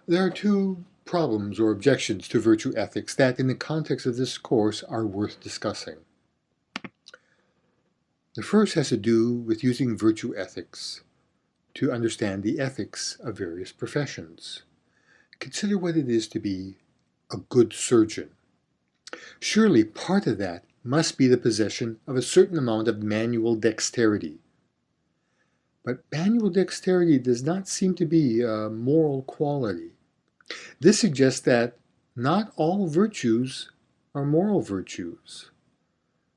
There are two problems or objections to virtue ethics that, in the context of this course, are worth discussing. The first has to do with using virtue ethics to understand the ethics of various professions. Consider what it is to be a good surgeon. Surely part of that must be the possession of a certain amount of manual dexterity. But manual dexterity does not seem to be a moral quality. This suggests that not all virtues are moral virtues,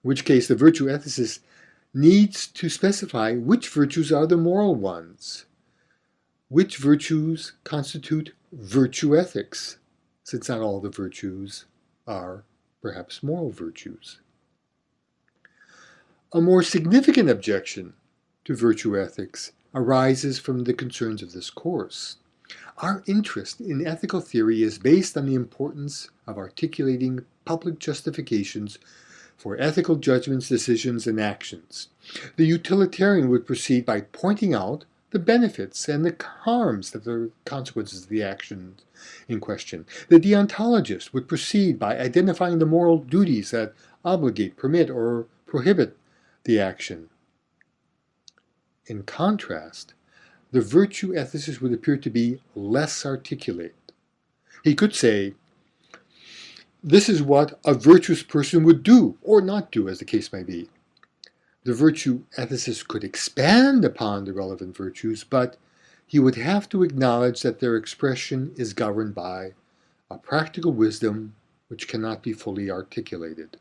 in which case the virtue ethicist needs to specify which virtues are the moral ones, which virtues constitute virtue ethics, since not all the virtues are perhaps moral virtues. A more significant objection to virtue ethics arises from the concerns of this course. Our interest in ethical theory is based on the importance of articulating public justifications for ethical judgments, decisions, and actions. The utilitarian would proceed by pointing out the benefits and the harms that are consequences of the actions in question. The deontologist would proceed by identifying the moral duties that obligate, permit, or prohibit the action. In contrast, the virtue ethicist would appear to be less articulate. He could say, this is what a virtuous person would do, or not do, as the case may be. The virtue ethicist could expand upon the relevant virtues, but he would have to acknowledge that their expression is governed by a practical wisdom which cannot be fully articulated.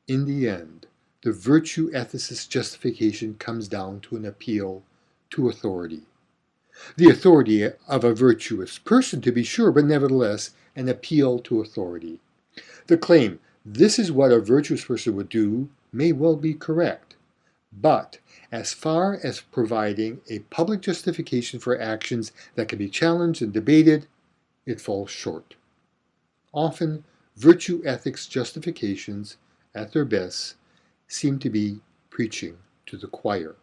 In the end, the virtue ethicist's justification comes down to an appeal to authority. The authority of a virtuous person, to be sure, but nevertheless an appeal to authority. The claim, this is what a virtuous person would do, may well be correct, but as far as providing a public justification for actions that can be challenged and debated, it falls short. Often, virtue ethics justifications, at their best, seem to be preaching to the choir.